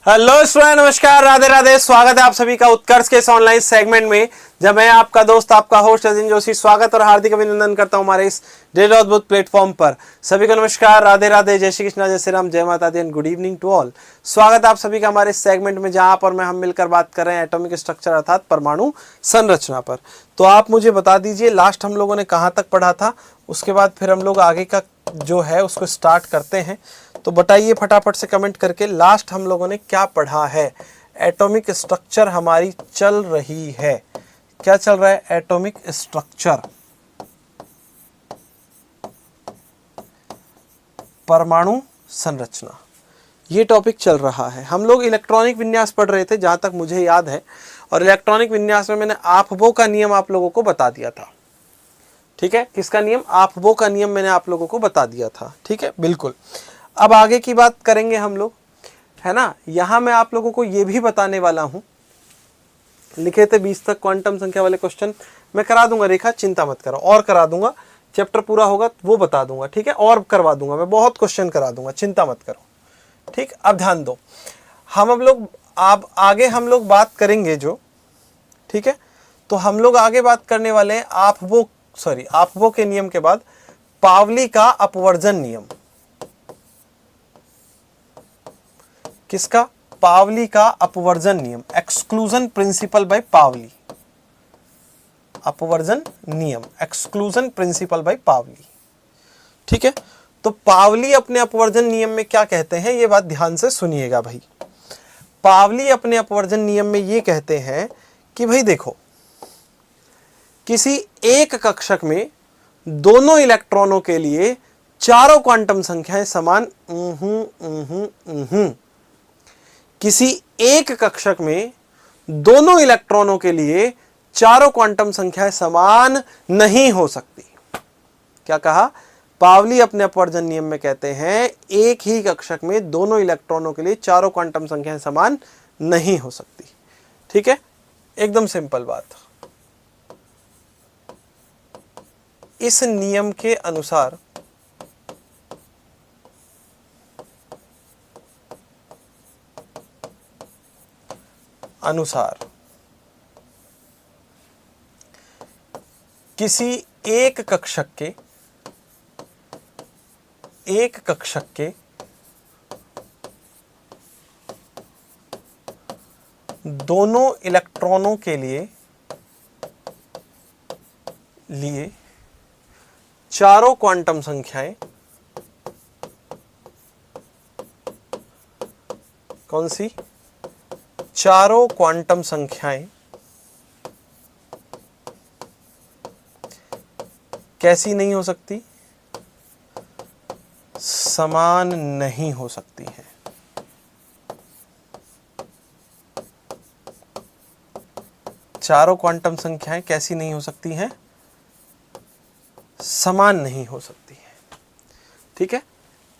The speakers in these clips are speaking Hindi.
हेलो स्टूडेंट, नमस्कार, राधे राधे। स्वागत है आप सभी का उत्कर्ष के इस ऑनलाइन सेगमेंट में, जब मैं आपका दोस्त आपका होस्ट अजिन जोशी स्वागत और हार्दिक अभिनंदन करता हूं हमारे इस डेली अद्भुत प्लेटफॉर्म पर। सभी को नमस्कार, राधे राधे, जय श्री कृष्णा, जय श्री राम, जय माता दी and good evening to all. स्वागत है आप सभी का हमारे इस सेगमेंट में, जहां पर हम मिलकर बात कर रहे हैं एटॉमिक स्ट्रक्चर अर्थात परमाणु संरचना पर। तो आप मुझे बता दीजिए लास्ट हम लोगों ने कहाँ तक पढ़ा था, उसके बाद फिर हम लोग आगे का जो है उसको स्टार्ट करते हैं। तो बताइए फटाफट से कमेंट करके, लास्ट हम लोगों ने क्या पढ़ा है। एटॉमिक स्ट्रक्चर हमारी चल रही है, क्या चल रहा है? एटॉमिक स्ट्रक्चर, परमाणु संरचना, ये टॉपिक चल रहा है। हम लोग इलेक्ट्रॉनिक विन्यास पढ़ रहे थे जहां तक मुझे याद है, और इलेक्ट्रॉनिक विन्यास में मैंने आफबो का नियम आप लोगों को बता दिया था। ठीक है, किसका नियम? आफबो का नियम मैंने आप लोगों को बता दिया था। ठीक है, बिल्कुल। अब आगे की बात करेंगे हम लोग, है ना। यहां मैं आप लोगों को ये भी बताने वाला हूं, लिखे थे 20 तक क्वांटम संख्या वाले क्वेश्चन मैं करा दूंगा, रेखा चिंता मत करो, और करा दूंगा। चैप्टर पूरा होगा वो बता दूंगा, ठीक है, और करवा दूंगा मैं, बहुत क्वेश्चन करा दूंगा, चिंता मत करो। ठीक, अब ध्यान दो, हम लोग अब आगे हम लोग बात करेंगे जो, ठीक है, तो हम लोग आगे बात करने वाले हैं आफबो के नियम के बाद पावली का अपवर्जन नियम। किसका? पावली का अपवर्जन नियम, एक्सक्लूजन प्रिंसिपल बाय पावली। अपवर्जन नियम, एक्सक्लूजन प्रिंसिपल बाय पावली। ठीक है, तो पावली अपने अपवर्जन नियम में क्या कहते हैं, ये बात ध्यान से सुनिएगा भाई। पावली अपने अपवर्जन नियम में ये कहते हैं कि भाई देखो, किसी एक कक्षक में दोनों इलेक्ट्रॉनों के लिए चारों क्वांटम संख्याएं समान किसी एक कक्षक में दोनों इलेक्ट्रॉनों के लिए चारों क्वांटम संख्याएं समान नहीं हो सकती। क्या कहा? पावली अपने अपवर्जन नियम में कहते हैं एक ही कक्षक में दोनों इलेक्ट्रॉनों के लिए चारों क्वांटम संख्याएं समान नहीं हो सकती। ठीक है, एकदम सिंपल बात। इस नियम के अनुसार किसी एक कक्षक के दोनों इलेक्ट्रॉनों के लिए चारों क्वांटम संख्याएं कौन सी? चारों क्वांटम संख्याएं कैसी नहीं हो सकती? समान नहीं हो सकती है। चारों क्वांटम संख्याएं कैसी नहीं हो सकती हैं? समान नहीं हो सकती है। ठीक है,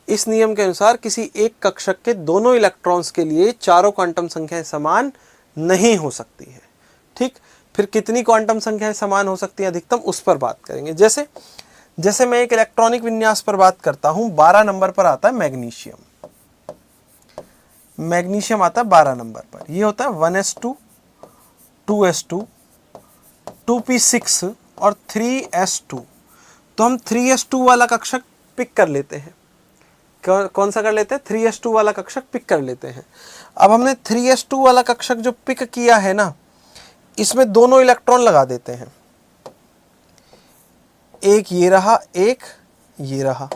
इस नियम के अनुसार किसी एक कक्षक के दोनों इलेक्ट्रॉन्स के लिए चारों क्वांटम संख्याएं समान नहीं हो सकती है। ठीक, फिर कितनी क्वांटम संख्याएं समान हो सकती हैं अधिकतम, उस पर बात करेंगे। जैसे मैं एक इलेक्ट्रॉनिक विन्यास पर बात करता हूं, 12 नंबर पर आता है मैग्नीशियम आता है 12 नंबर पर। ये होता है 1s2 2s2 2p6 और 3s2। तो हम 3s2 वाला कक्षक पिक कर लेते हैं। कौन सा कर लेते हैं? 3s2 वाला कक्षक पिक कर लेते हैं। अब हमने 3s2 वाला कक्षक जो पिक किया है ना, इसमें दोनों इलेक्ट्रॉन लगा देते हैं। एक ये रहा, एक ये रहा।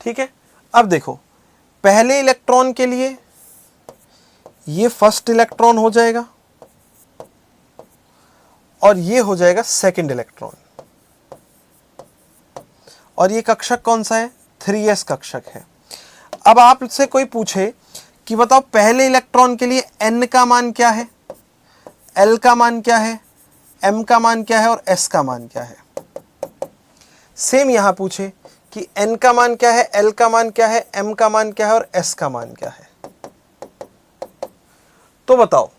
ठीक है, अब देखो, पहले इलेक्ट्रॉन के लिए ये फर्स्ट इलेक्ट्रॉन हो जाएगा और ये हो जाएगा सेकंड इलेक्ट्रॉन। और ये कक्षक कौन सा है? 3s कक्षक है। अब आपसे कोई पूछे कि बताओ पहले इलेक्ट्रॉन के लिए n का मान क्या है, l का मान क्या है, m का मान क्या है और s का मान क्या है। सेम यहां पूछे कि n का मान क्या है, l का मान क्या है, m का मान क्या है और s का मान क्या है। तो बताओ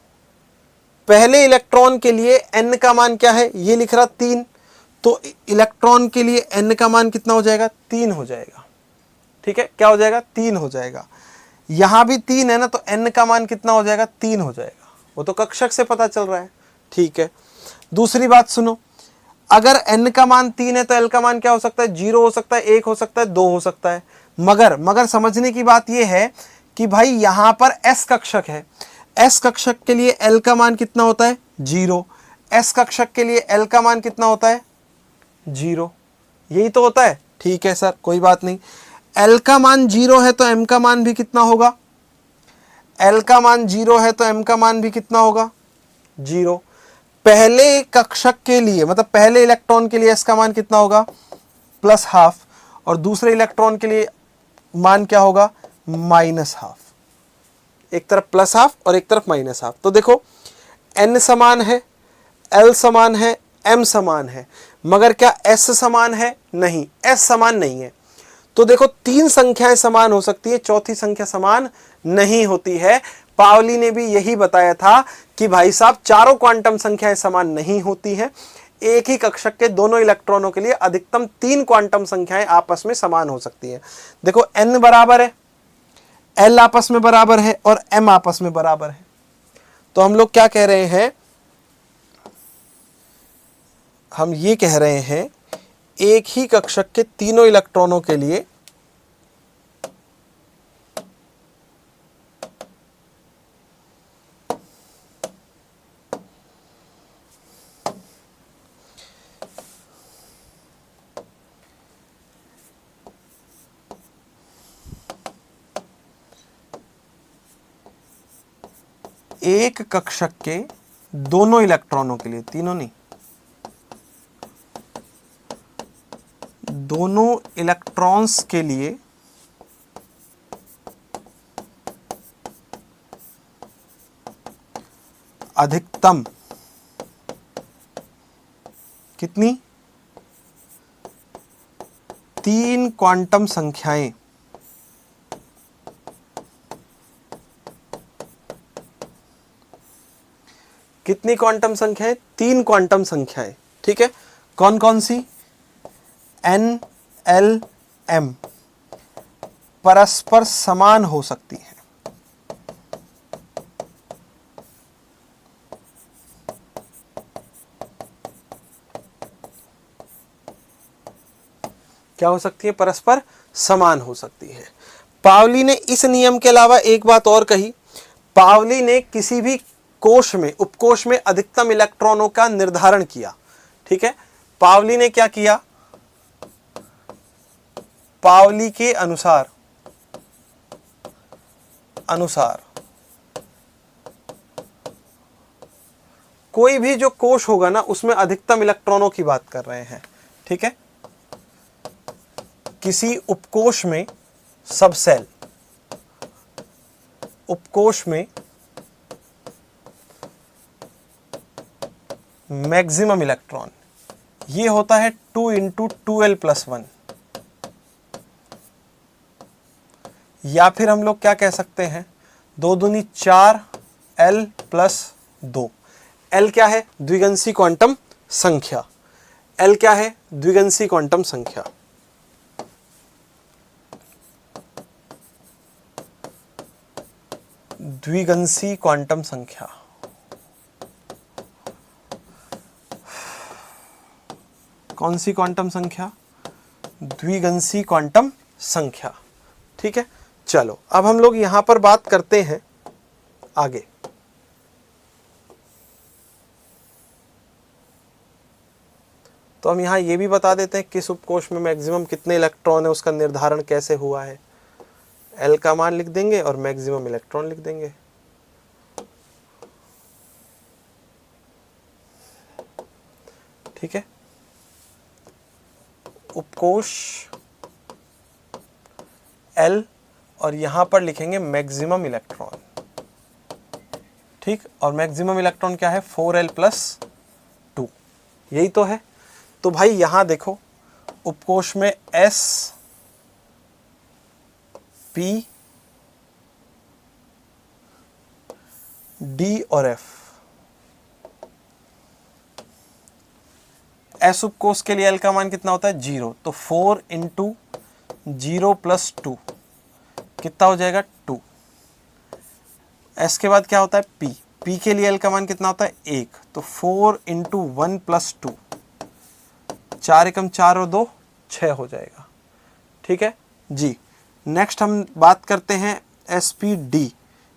पहले इलेक्ट्रॉन के लिए n का मान क्या है, ये लिख रहा 3, तो इलेक्ट्रॉन के लिए n का मान कितना हो जाएगा? 3 हो जाएगा। ठीक है, क्या हो जाएगा? 3 हो जाएगा। यहां भी 3 है ना, तो n का मान कितना हो जाएगा, 3 हो जाएगा। वो तो कक्षक से पता चल रहा है। ठीक है, दूसरी बात सुनो, अगर n का मान 3 है तो l का मान क्या हो सकता है, 0 हो सकता है, 1 हो सकता है, 2 हो सकता है। मगर समझने की बात यह है कि भाई यहां पर s कक्षक है, s कक्षक के लिए l का मान कितना होता है, 0। s कक्षक के लिए l का मान कितना होता है, 0। यही तो होता है। ठीक है सर, कोई बात नहीं। l का मान 0 है तो m का मान भी कितना होगा, l का मान 0 है तो m का मान भी कितना होगा, 0। पहले कक्षक के लिए, मतलब पहले इलेक्ट्रॉन के लिए s का मान कितना होगा, +½ और दूसरे इलेक्ट्रॉन के लिए मान क्या होगा, -½ एक तरफ +½ और एक तरफ -½ तो देखो n समान है, l समान है, m समान है, मगर क्या s समान है, नहीं, s समान नहीं है। तो देखो 3 संख्याएं समान हो सकती है, चौथी संख्या समान नहीं होती है। पावली ने भी यही बताया था कि भाई साहब चारों क्वांटम संख्याएं समान नहीं होती हैं। एक ही कक्षक के दोनों इलेक्ट्रॉनों के लिए अधिकतम 3 क्वांटम संख्याएं आपस में समान हो सकती हैं। देखो n बराबर है, l आपस में बराबर है और m आपस में बराबर है। तो हम लोग क्या कह रहे हैं, हम ये कह रहे हैं एक ही कक्षक के तीनों इलेक्ट्रॉनों के लिए एक कक्षक के दोनों इलेक्ट्रॉनों के लिए, तीनों नहीं, दोनों इलेक्ट्रॉन्स के लिए अधिकतम कितनी, 3 क्वांटम संख्याएं कितनी क्वांटम संख्याएं, 3 क्वांटम संख्याएं। ठीक है, कौन कौन सी, n l m परस्पर समान हो सकती है। क्या हो सकती है, परस्पर समान हो सकती है। पावली ने इस नियम के अलावा एक बात और कही, पावली ने किसी भी कोश में, उपकोश में अधिकतम इलेक्ट्रॉनों का निर्धारण किया। ठीक है, पावली ने क्या किया, पावली के अनुसार कोई भी जो कोश होगा ना, उसमें अधिकतम इलेक्ट्रॉनों की बात कर रहे हैं। ठीक है, किसी उपकोश में, सब सेल उपकोश में मैक्सिमम इलेक्ट्रॉन, ये होता है 2 × 2l+1, या फिर हम लोग क्या कह सकते हैं, 2 दूनी 4 l+2। l क्या है, द्विगंशी क्वांटम संख्या। l क्या है, द्विगंशी क्वांटम संख्या। द्विगंशी क्वांटम संख्या, कौन सी क्वांटम संख्या, द्विगंशी क्वांटम संख्या। ठीक है, चलो अब हम लोग यहां पर बात करते हैं आगे। तो हम यहां ये भी बता देते हैं किस उपकोश में मैक्सिमम कितने इलेक्ट्रॉन है, उसका निर्धारण कैसे हुआ है। L का मान लिख देंगे और मैक्सिमम इलेक्ट्रॉन लिख देंगे। ठीक है, उपकोश L और यहां पर लिखेंगे मैक्सिमम इलेक्ट्रॉन। ठीक, और मैक्सिमम इलेक्ट्रॉन क्या है, 4l+2, यही तो है। तो भाई यहां देखो, उपकोश में S P D और F, S उपकोश के लिए L का मान कितना होता है, 0, तो 4 × 0 + 2 कितना हो जाएगा, 2। S के बाद क्या होता है P, P के लिए L का मान कितना होता है 1, तो 4 इंटू 1 प्लस 2, 4 एकम 4 और 2 6 हो जाएगा। ठीक है जी। नेक्स्ट हम बात करते हैं SPD,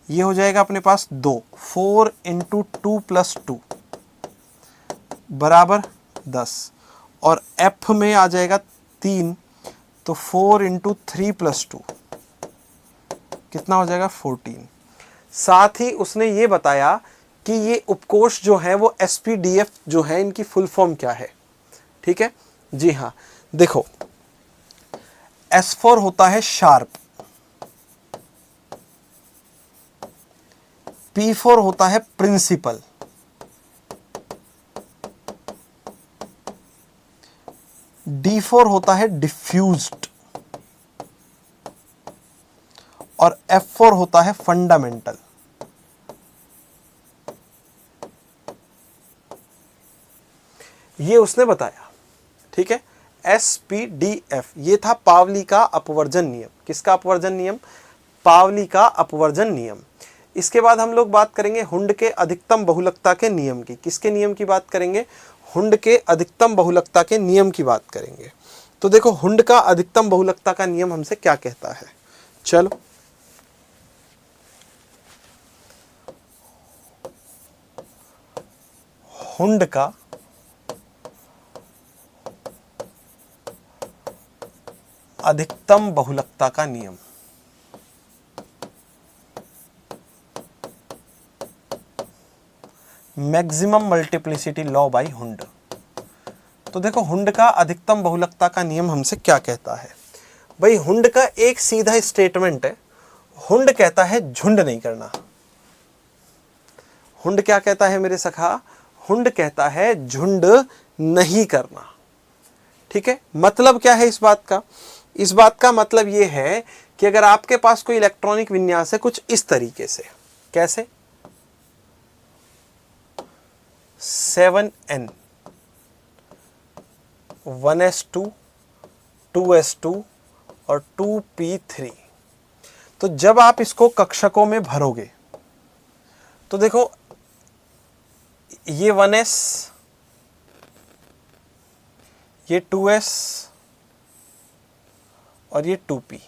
ये हो जाएगा अपने पास 2, 4 इंटू 2 प्लस 2 बराबर 10, और F में आ जाएगा 3, तो 4 इंटू 3 प्लस 2 कितना हो जाएगा 14। साथ ही उसने ये बताया कि ये उपकोष जो है वो SPDF जो है इनकी फुल फॉर्म क्या है। ठीक है जी हाँ, देखो S4 होता है शार्प, P4 होता है प्रिंसिपल, D4 होता है डिफ्यूज्ड, और F4 होता है फंडामेंटल। ये उसने बताया। ठीक है, SPDF ये था पावली का अपवर्जन नियम। किसका अपवर्जन नियम? पावली का अपवर्जन नियम। इसके बाद हम लोग बात करेंगे हुंड के अधिकतम बहुलकता के नियम की। किसके नियम की बात करेंगे? हुंड के अधिकतम बहुलकता के नियम की बात करेंगे। तो देखो हुंड का अधिकतम बहुलकता का नियम हमसे क्या कहता है। चलो हुंड का अधिकतम बहुलकता का नियम। Maximum multiplicity law by Hund. तो देखो हुंड का अधिकतम बहुलकता का नियम हमसे क्या कहता है। भाई हुंड का एक सीधा स्टेटमेंट है, हुंड कहता है झुंड नहीं करना। हुंड क्या कहता है मेरे सखा? हुंड कहता है झुंड नहीं करना। ठीक है, मतलब क्या है इस बात का? इस बात का मतलब यह है कि अगर आपके पास कोई इलेक्ट्रॉनिक विन्यास है कुछ इस तरीके से, कैसे 7n 1s2 2s2 और 2p3, तो जब आप इसको कक्षकों में भरोगे तो देखो ये 1s, ये 2s और ये 2p,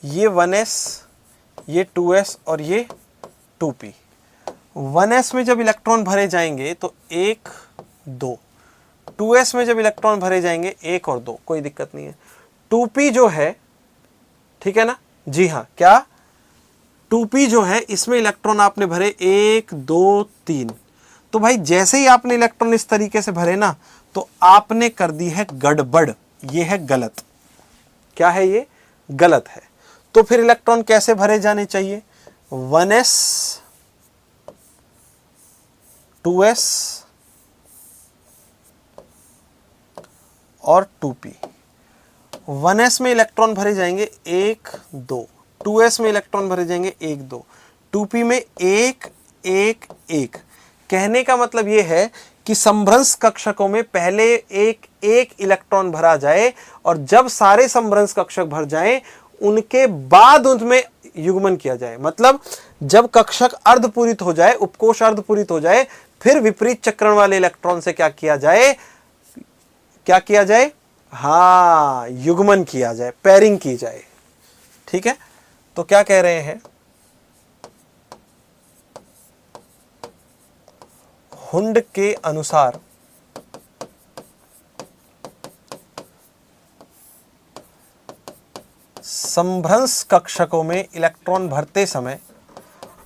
ये 1s, ये 2s और ये 2p। 1s में जब इलेक्ट्रॉन भरे जाएंगे तो 1 2, 2s में जब इलेक्ट्रॉन भरे जाएंगे 1 और 2, कोई दिक्कत नहीं है। 2p जो है, ठीक है ना जी हाँ, क्या 2p जो है इसमें इलेक्ट्रॉन आपने भरे 1 2 3, तो भाई जैसे ही आपने इलेक्ट्रॉन इस तरीके से भरे ना तो आपने कर दी है गड़बड़, ये है गलत। क्या है ये? गलत है। तो फिर इलेक्ट्रॉन कैसे भरे जाने चाहिए? 1s 2s और 2p। 1s में इलेक्ट्रॉन भरे जाएंगे 1 2, 2s में इलेक्ट्रॉन भरे जाएंगे 1 2, 2p में 1 1 1। कहने का मतलब यह है कि समभ्रंश कक्षकों में पहले एक एक इलेक्ट्रॉन भरा जाए और जब सारे समभ्रंश कक्षक भर जाएं उनके बाद उनमें युग्मन किया जाए। मतलब जब कक्षक अर्धपूरित हो जाए, उपकोष अर्धपूरित हो जाए, फिर विपरीत चक्रण वाले इलेक्ट्रॉन से क्या किया जाए? क्या किया जाए? हाँ, युग्मन किया जाए, पेयरिंग की जाए। ठीक है, तो क्या कह रहे हैं? हुंड के अनुसार समभ्रंश कक्षकों में इलेक्ट्रॉन भरते समय,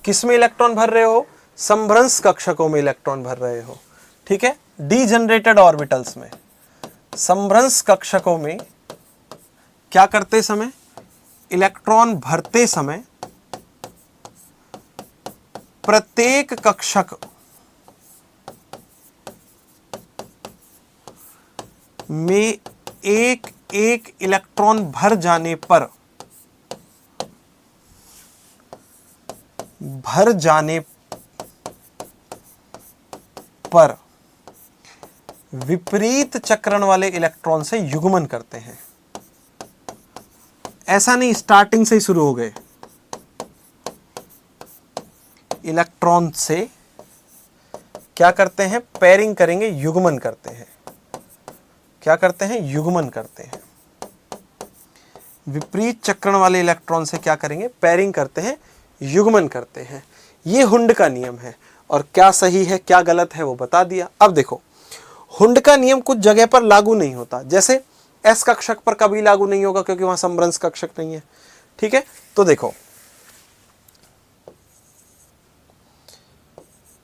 किस में इलेक्ट्रॉन भर रहे हो? समभ्रंश कक्षकों में इलेक्ट्रॉन भर रहे हो। ठीक है, डीजनरेटेड ऑर्बिटल्स में। समभ्रंश कक्षकों में क्या करते समय? इलेक्ट्रॉन भरते समय प्रत्येक कक्षक में एक एक इलेक्ट्रॉन भर जाने पर विपरीत चक्रण वाले इलेक्ट्रॉन से युग्मन करते हैं। ऐसा नहीं स्टार्टिंग से ही शुरू हो गए, इलेक्ट्रॉन से क्या करते हैं, पेयरिंग करेंगे, युग्मन करते हैं। क्या करते हैं, युग्मन करते हैं। विपरीत चक्रण वाले इलेक्ट्रॉन से क्या करेंगे, पेयरिंग करते हैं, युग्मन करते हैं। ये हुंड का नियम है, और क्या सही है क्या गलत है वो बता दिया। अब देखो, हुंड का नियम कुछ जगह पर लागू नहीं होता, जैसे एस कक्षक पर कभी लागू नहीं होगा क्योंकि वहां समभ्रंश कक्षक नहीं है। ठीक है, तो देखो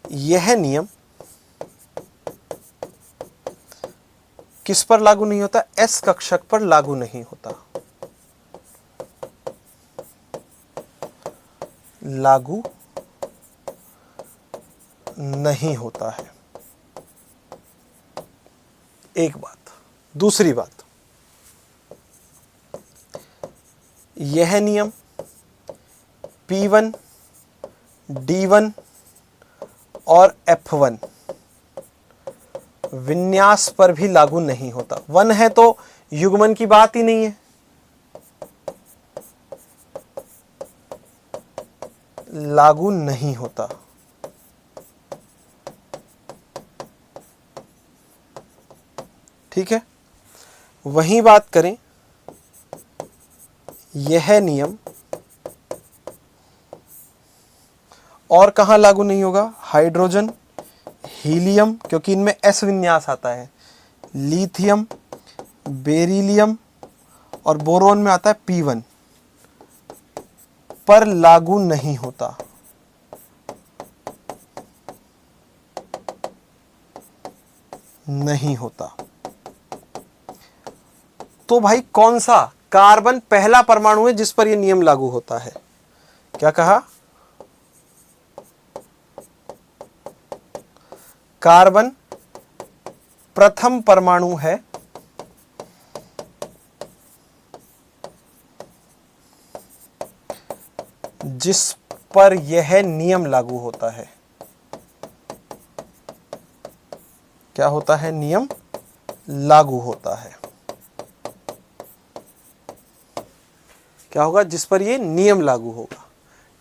यह नियम किस पर लागू नहीं होता, एस कक्षक पर लागू नहीं होता, लागू नहीं होता है। एक बात। दूसरी बात, यह नियम P1, D1 और F1 विन्यास पर भी लागू नहीं होता। 1 है तो युग्मन की बात ही नहीं है, लागू नहीं होता। ठीक है, वहीं बात करें, यह नियम और कहां लागू नहीं होगा, हाइड्रोजन, हीलियम, क्योंकि इनमें एस विन्यास आता है, लिथियम, बेरिलियम और बोरोन में आता है P1 पर लागू नहीं होता। नहीं होता। तो भाई कौन सा, कार्बन पहला परमाणु है जिस पर यह नियम लागू होता है। क्या कहा, कार्बन प्रथम परमाणु है जिस पर यह नियम लागू होता है। क्या होता है, नियम लागू होता है। क्या होगा, जिस पर ये नियम लागू होगा।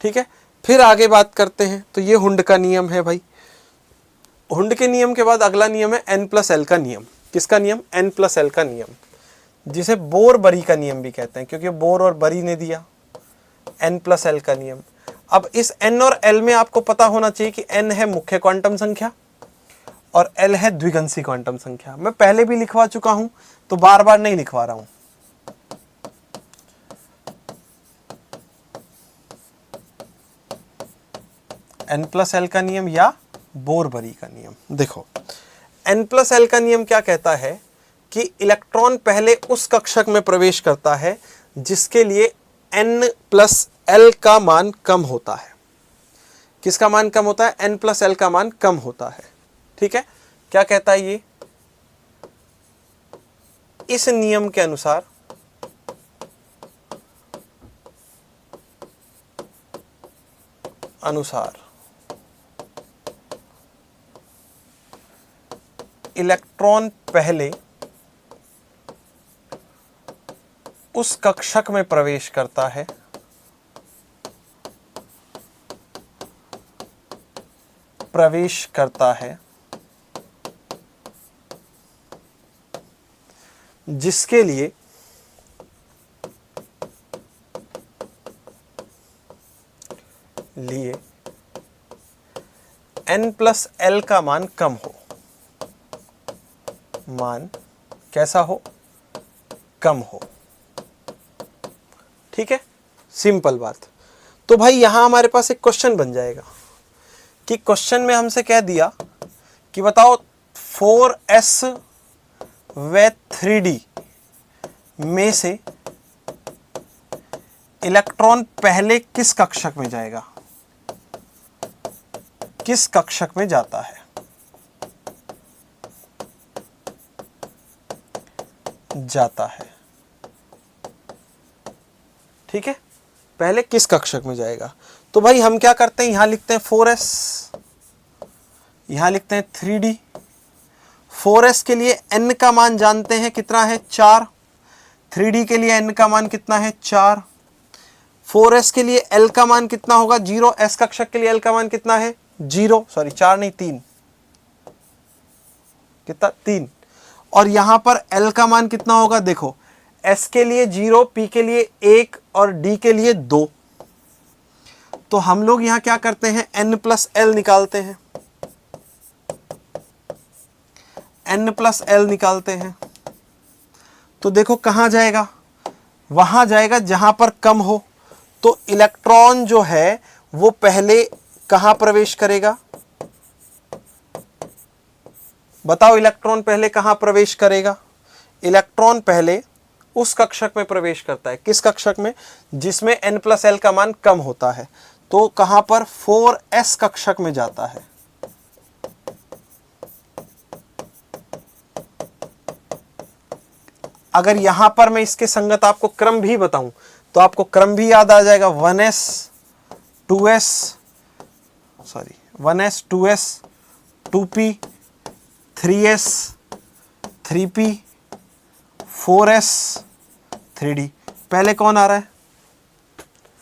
ठीक है, फिर आगे बात करते हैं। तो ये हुंड का नियम है भाई। हुंड के नियम के बाद अगला नियम है N+L का नियम। किसका नियम, N+L का नियम, जिसे बोर बरी का नियम भी कहते हैं, क्योंकि बोर और बरी ने दिया N+L का नियम। अब इस N और L में आपको पता होना चाहिए कि N है मुख्य क्वांटम संख्या और L है द्विगंशी क्वांटम संख्या। मैं पहले भी लिखवा चुका हूं तो बार बार नहीं लिखवा रहा हूं। N+L का नियम या बोर बरी का नियम। देखो, N+L का नियम क्या कहता है कि इलेक्ट्रॉन पहले उस कक्षक में प्रवेश करता है जिसके लिए N+L का मान कम होता है। किसका मान कम होता है, N+L का मान कम होता है। ठीक है, क्या कहता है ये, इस नियम के अनुसार इलेक्ट्रॉन पहले उस कक्षक में प्रवेश करता है जिसके लिए N+L का मान कम हो। मान कैसा हो, कम हो। ठीक है, सिंपल बात। तो भाई यहां हमारे पास एक क्वेश्चन बन जाएगा कि क्वेश्चन में हमसे कह दिया कि बताओ 4s व 3d में से इलेक्ट्रॉन पहले किस कक्षक में जाएगा, किस कक्षक में जाता है, जाता है। ठीक है, पहले किस कक्षक में जाएगा। तो भाई हम क्या करते हैं, यहां लिखते हैं 4s, यहां लिखते हैं 3d। 4s के लिए n का मान जानते हैं कितना है, 4। 3d के लिए n का मान कितना है, 4। 4s के लिए l का मान कितना होगा 0, s कक्षक के लिए l का मान कितना है 0, सॉरी 4 नहीं 3, कितना 3, और यहां पर l का मान कितना होगा, देखो s के लिए 0, p के लिए 1 और d के लिए 2। तो हम लोग यहां क्या करते हैं, n प्लस l निकालते हैं, n प्लस l निकालते हैं। तो देखो कहां जाएगा, वहां जाएगा जहां पर कम हो। तो इलेक्ट्रॉन जो है वो पहले कहां प्रवेश करेगा, बताओ इलेक्ट्रॉन पहले कहां प्रवेश करेगा। इलेक्ट्रॉन पहले उस कक्षक में प्रवेश करता है, किस कक्षक में, जिसमें n प्लस l का मान कम होता है। तो कहां पर, 4s कक्षक में जाता है। अगर यहां पर मैं इसके संगत आपको क्रम भी बताऊं तो आपको क्रम भी याद आ जाएगा, 1s 2s 2p 3s 3p 4s 3d। पहले कौन आ रहा है,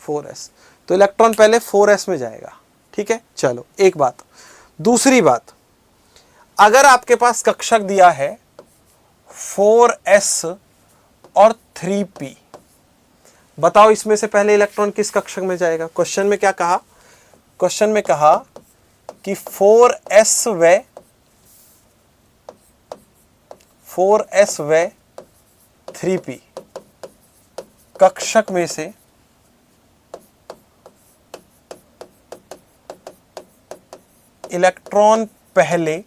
4s। तो इलेक्ट्रॉन पहले 4s में जाएगा, ठीक है। चलो एक बात, दूसरी बात, अगर आपके पास कक्षक दिया है 4s और 3p, बताओ इसमें से पहले इलेक्ट्रॉन किस कक्षक में जाएगा। क्वेश्चन में क्या कहा, क्वेश्चन में कहा कि 4s व 3p कक्षक में से इलेक्ट्रॉन पहले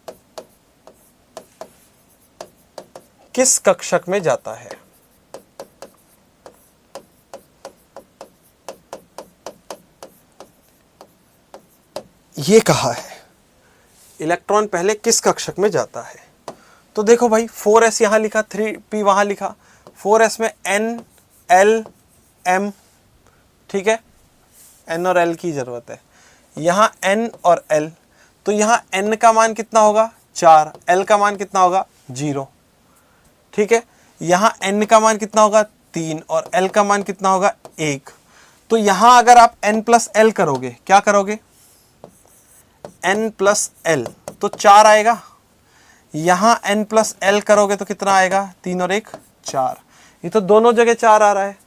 किस कक्षक में जाता है। ये कहा है इलेक्ट्रॉन पहले किस कक्षक में जाता है। तो देखो भाई 4s यहां लिखा, 3p वहां लिखा, 4s में n l m, ठीक है, n और l की जरूरत है, यहां n और l। तो यहां n का मान कितना होगा 4, l का मान कितना होगा 0, ठीक है। यहां n का मान कितना होगा 3 और l का मान कितना होगा 1। तो यहां अगर आप n प्लस l करोगे, क्या करोगे, n प्लस l तो 4 आएगा। यहां n प्लस l करोगे तो कितना आएगा, 3 और 1 4। ये तो दोनों जगह 4 आ रहा है।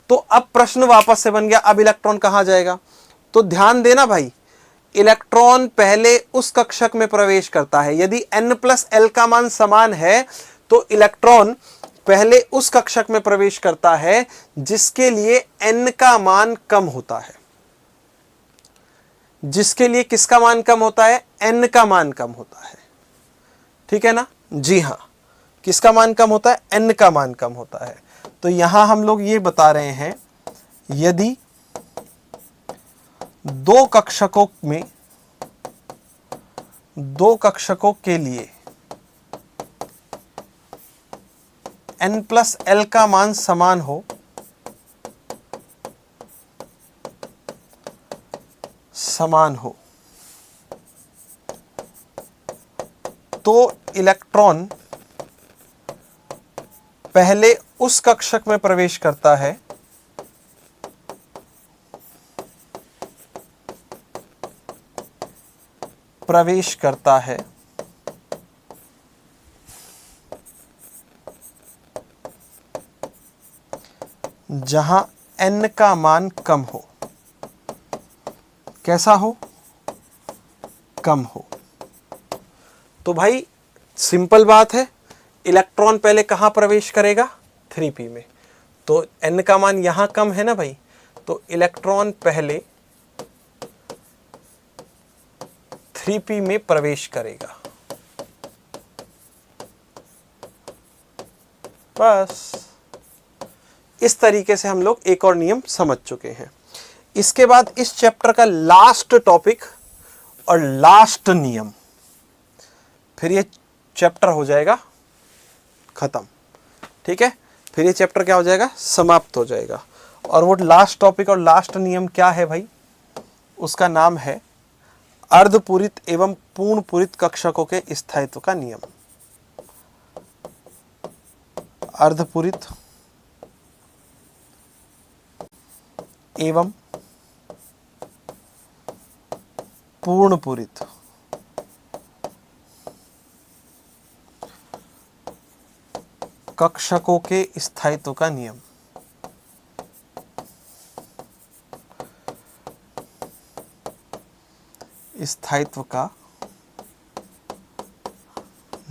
तो अब प्रश्न वापस से बन गया, अब इलेक्ट्रॉन कहां जाएगा। तो ध्यान देना भाई, इलेक्ट्रॉन पहले उस कक्षक में प्रवेश करता है। यदि n प्लस l का मान समान है तो इलेक्ट्रॉन पहले उस कक्षक में प्रवेश करता है जिसके लिए n का मान कम होता है। जिसके लिए किसका मान कम होता है, n का मान कम होता है, ठीक है ना। जी हां, किसका मान कम होता है, n का मान कम होता है। तो यहां हम लोग ये बता रहे हैं, यदि दो कक्षकों के लिए n प्लस l का मान समान हो, तो इलेक्ट्रॉन पहले उस कक्षक में प्रवेश करता है जहां n का मान कम हो। कैसा हो, कम हो। तो भाई सिंपल बात है, इलेक्ट्रॉन पहले कहां प्रवेश करेगा, 3p में। तो n का मान यहां कम है ना भाई, तो इलेक्ट्रॉन पहले 3p में प्रवेश करेगा। बस इस तरीके से हम लोग एक और नियम समझ चुके हैं। इसके बाद इस चैप्टर का लास्ट टॉपिक और लास्ट नियम, फिर ये चैप्टर हो जाएगा खत्म, ठीक है। फिर ये चैप्टर क्या हो जाएगा, समाप्त हो जाएगा। और वो लास्ट टॉपिक और लास्ट नियम क्या है भाई, उसका नाम है अर्धपूरित एवं पूर्णपूरित कक्षकों के स्थायित्व का नियम। अर्धपूरित एवं पूर्णपूरित कक्षकों के स्थायित्व का नियम। स्थायित्व का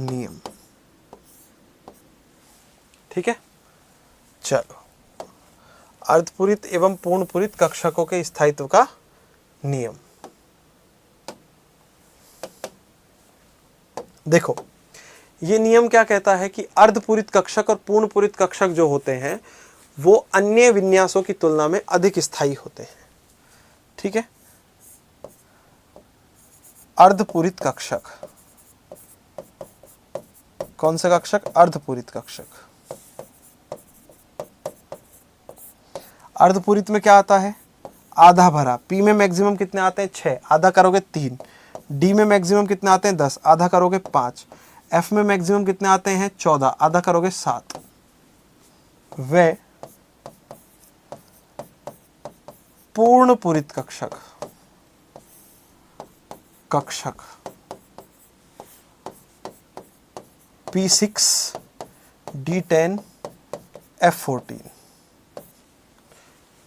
नियम। ठीक है, चलो, अर्धपूरित एवं पूर्णपूरित कक्षकों के स्थायित्व का नियम। देखो, ये नियम क्या कहता है कि अर्धपूरित कक्षक और पूर्णपूरित कक्षक जो होते हैं वो अन्य विन्यासों की तुलना में अधिक स्थायी होते हैं। ठीक है, अर्धपूरित कक्षक, कौन सा कक्षक? अर्धपूरित कक्षक। अर्धपूरित में क्या आता है? आधा भरा। पी में मैक्सिमम कितने आते हैं? 6, आधा करोगे 3। डी में मैक्सिमम कितने आते हैं? 10, आधा करोगे 5। एफ में मैक्सिमम कितने आते हैं? 14, आधा करोगे 7। वे पूर्णपूरित कक्षक P6, D10, F14,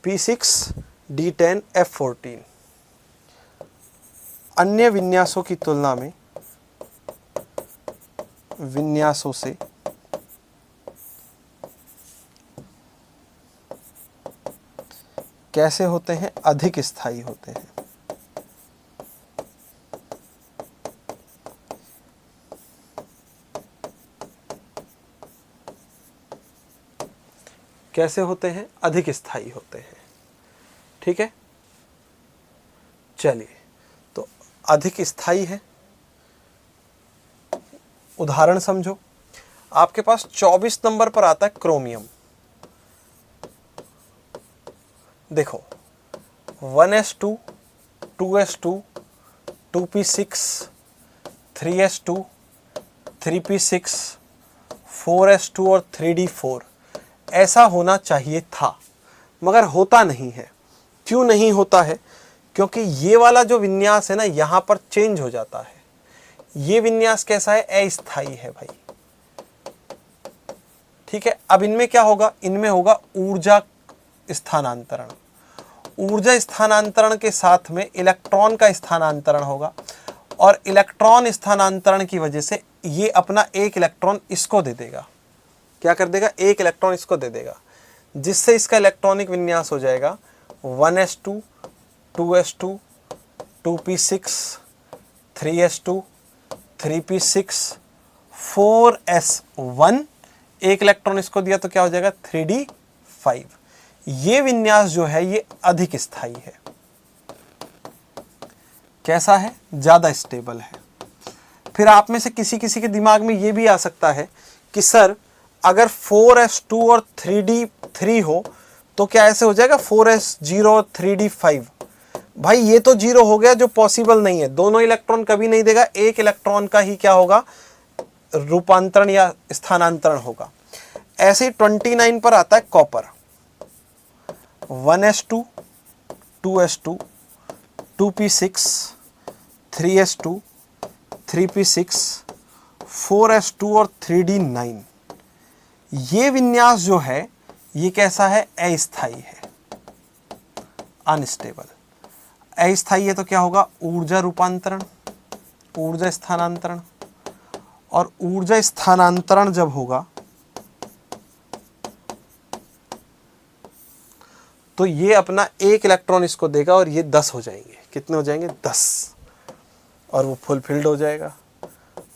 P6, D10, F14 अन्य विन्यासों की तुलना में विन्यासों से कैसे होते हैं? अधिक स्थायी होते हैं। कैसे होते हैं? अधिक स्थायी होते हैं। ठीक है, चलिए, तो अधिक स्थायी है। उदाहरण समझो, आपके पास 24 नंबर पर आता है क्रोमियम। देखो, 1s2, 2s2, 2p6, 3s2, 3p6, 4s2 और 3d4 ऐसा होना चाहिए था, मगर होता नहीं है। क्यों नहीं होता है? क्योंकि ये वाला जो विन्यास है ना, यहां पर चेंज हो जाता है। ये विन्यास कैसा है? अस्थायी है भाई। ठीक है, अब इनमें क्या होगा? इनमें होगा ऊर्जा स्थानांतरण। ऊर्जा स्थानांतरण के साथ में इलेक्ट्रॉन का स्थानांतरण होगा, और इलेक्ट्रॉन स्थानांतरण की वजह से ये अपना एक इलेक्ट्रॉन इसको दे देगा। क्या कर देगा? एक इलेक्ट्रॉन इसको दे देगा, जिससे इसका इलेक्ट्रॉनिक विन्यास हो जाएगा 1s2, 2s2, 2p6, 3s2, 3p6, 4s1। एक इलेक्ट्रॉन इसको दिया तो क्या हो जाएगा? 3d5। ये विन्यास जो है ये अधिक स्थायी है। कैसा है? ज्यादा स्टेबल है। फिर आप में से किसी किसी के दिमाग में ये भी आ सकता है कि सर, अगर 4s2 और 3d3 हो तो क्या ऐसे हो जाएगा 4s0 और 3d5? भाई ये तो 0 हो गया, जो पॉसिबल नहीं है। दोनों इलेक्ट्रॉन कभी नहीं देगा, एक इलेक्ट्रॉन का ही क्या होगा? रूपांतरण या स्थानांतरण होगा। ऐसे 29 पर आता है copper. 1s2, 2s2, 2p6, 3s2, 3p6, 4s2 और 3d9। ये विन्यास जो है ये कैसा है? अस्थायी है, अनस्टेबल। अस्थायी है तो क्या होगा? ऊर्जा रूपांतरण, ऊर्जा स्थानांतरण। और ऊर्जा स्थानांतरण जब होगा तो ये अपना एक इलेक्ट्रॉन इसको देगा और ये 10 हो जाएंगे। कितने हो जाएंगे? 10। और वो फुलफिल्ड हो जाएगा।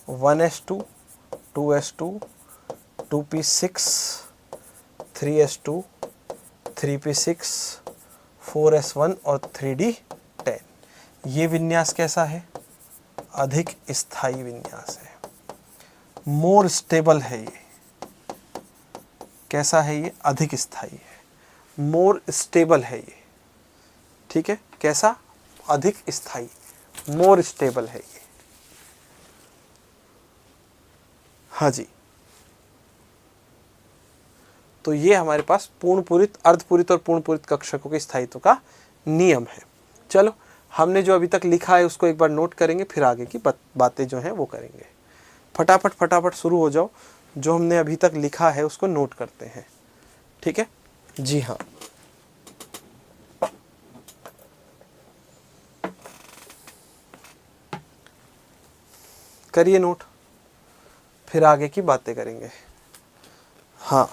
1s2, 2s2, 2p6, 3s2, 3p6, 4s1 और 3d10। ये विन्यास कैसा है? अधिक स्थायी विन्यास है, मोर स्टेबल है ये। कैसा है ये? अधिक स्थायी है, मोर स्टेबल है ये। ठीक है, कैसा? अधिक स्थायी, मोर स्टेबल है ये। हाँ जी, तो ये हमारे पास पूर्णपूरित, अर्धपूरित और पूर्णपूरित कक्षकों के स्थायित्व का नियम है। चलो हमने जो अभी तक लिखा है उसको एक बार नोट करेंगे, फिर आगे की बातें जो हैं वो करेंगे। फटाफट फटाफट शुरू हो जाओ, जो हमने अभी तक लिखा है उसको नोट करते हैं, ठीक है? जी हाँ, करिए नोट, फिर आगे की बातें करेंगे। हाँ,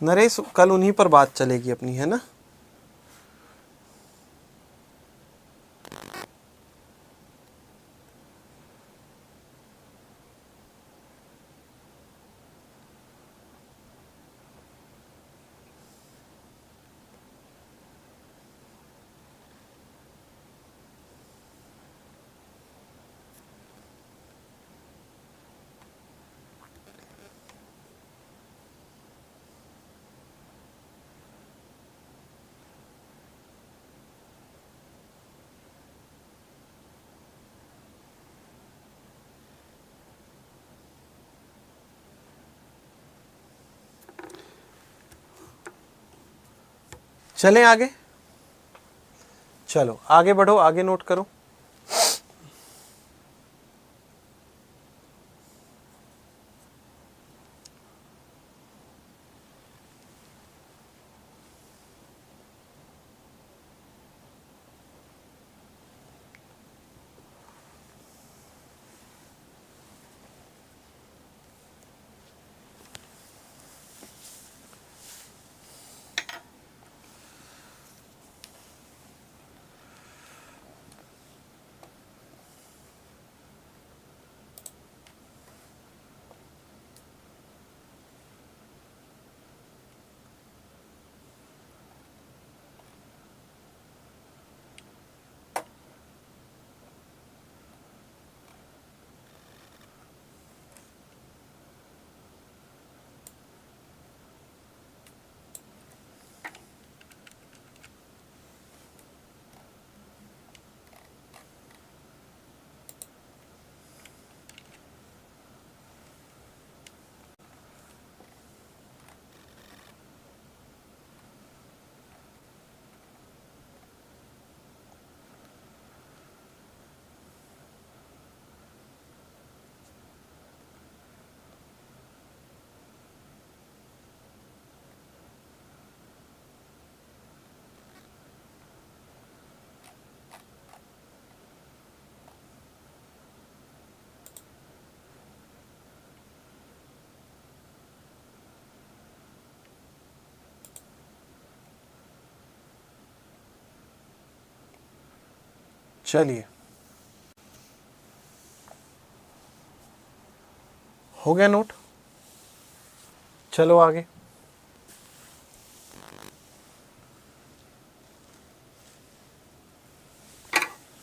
नरेश कल उन्हीं पर बात चलेगी अपनी, है ना? चलें आगे, चलो आगे बढ़ो, आगे नोट करो। चलिए, हो गया नोट, चलो आगे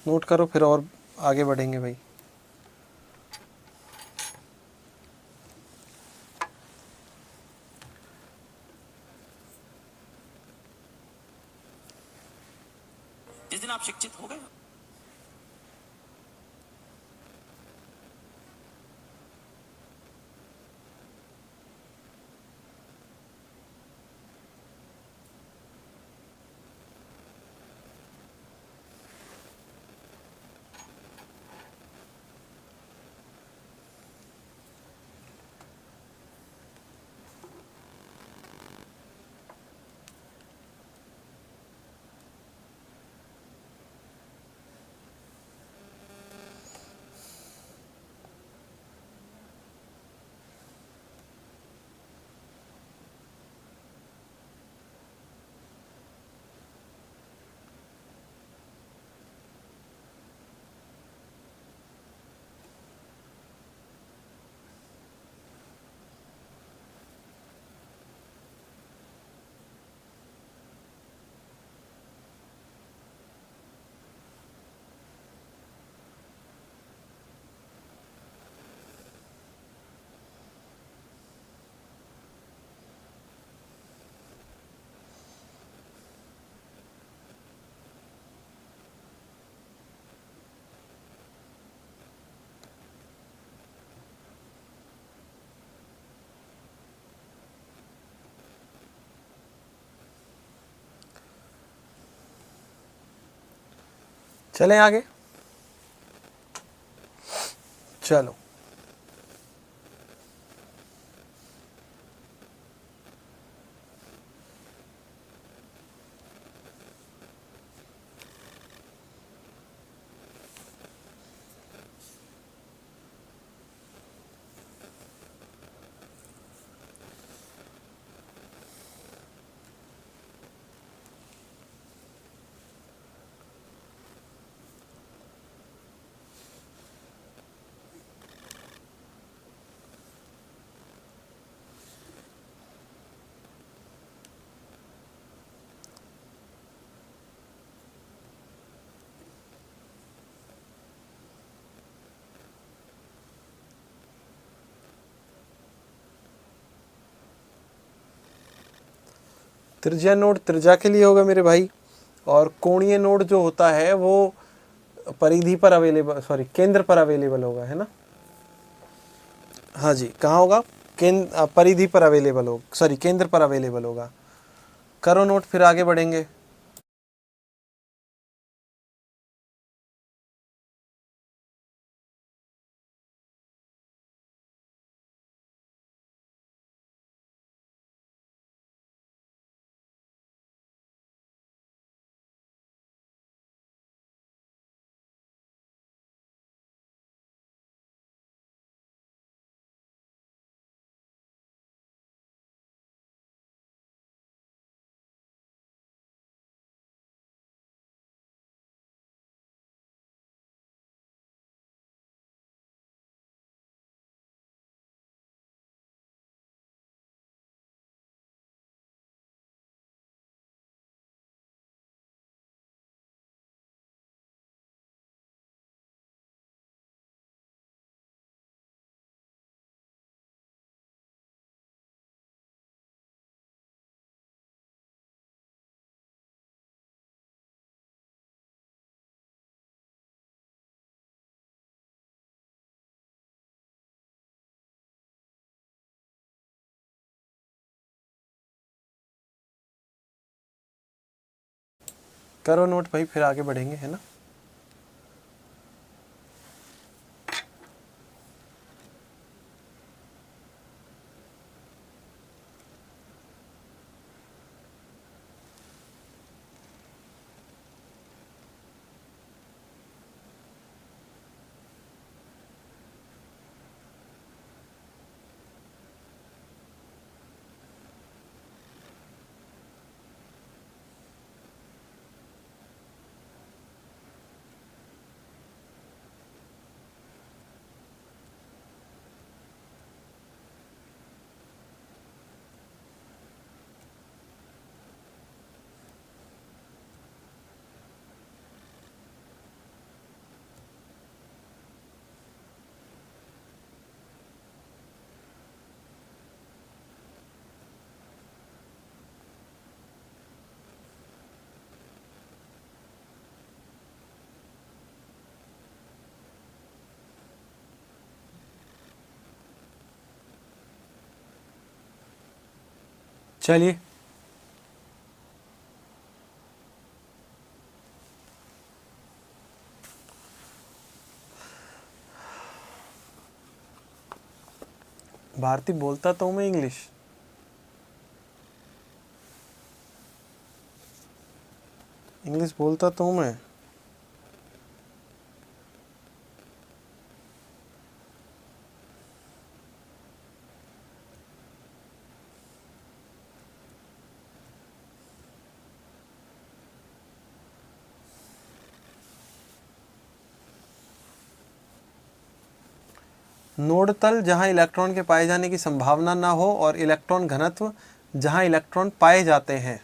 नोट करो, फिर और आगे बढ़ेंगे भाई। जिस दिन आप शिक्षित हो गए, चलें आगे। चलो, त्रिज्या नोड त्रिज्या के लिए होगा मेरे भाई, और कोणीय नोड जो होता है वो परिधि पर अवेलेबल, सॉरी केंद्र पर अवेलेबल होगा, है ना। हाँ जी, कहाँ होगा? परिधि पर अवेलेबल होगा, सॉरी केंद्र पर अवेलेबल होगा। करो नोट, फिर आगे बढ़ेंगे। करो नोट भाई, फिर आगे बढ़ेंगे, है ना। चलिए, भारती बोलता तो मैं इंग्लिश, इंग्लिश बोलता तो मैं। नोड तल जहां इलेक्ट्रॉन के पाए जाने की संभावना ना हो, और इलेक्ट्रॉन घनत्व जहां इलेक्ट्रॉन पाए जाते हैं।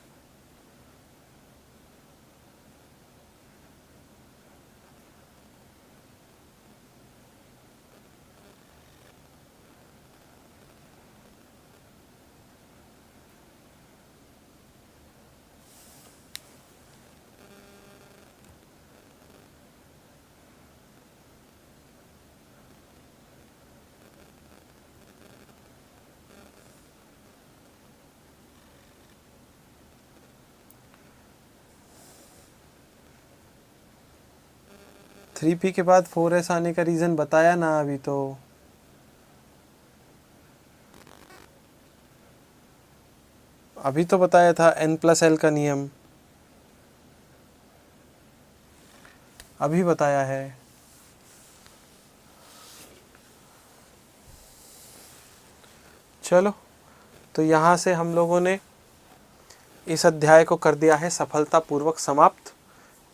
3p के बाद 4s आने का रीज़न बताया ना अभी तो। अभी तो बताया था n+l का नियम, अभी बताया है। चलो, तो यहाँ से हम लोगों ने इस अध्याय को कर दिया है सफलतापूर्वक समाप्त।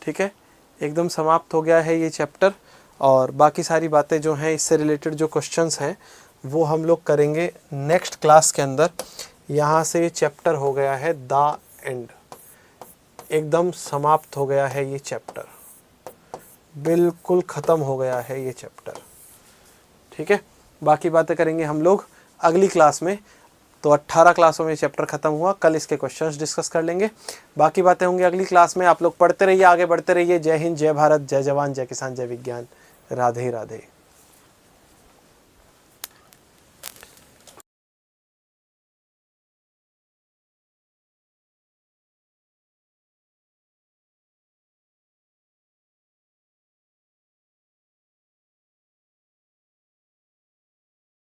ठीक है, एकदम समाप्त हो गया है ये चैप्टर। और बाकी सारी बातें जो हैं इससे रिलेटेड जो क्वेश्चंस हैं वो हम लोग करेंगे नेक्स्ट क्लास के अंदर। यहाँ से ये चैप्टर हो गया है द एंड, एकदम समाप्त हो गया है ये चैप्टर, बिल्कुल ख़त्म हो गया है ये चैप्टर। ठीक है, बाकी बातें करेंगे हम लोग अगली क्लास में। तो 18 क्लासों में चैप्टर खत्म हुआ, कल इसके क्वेश्चंस डिस्कस कर लेंगे। बाकी बातें होंगी अगली क्लास में। आप लोग पढ़ते रहिए, आगे बढ़ते रहिए। जय हिंद, जय भारत, जय जवान, जय किसान, जय विज्ञान। राधे राधे।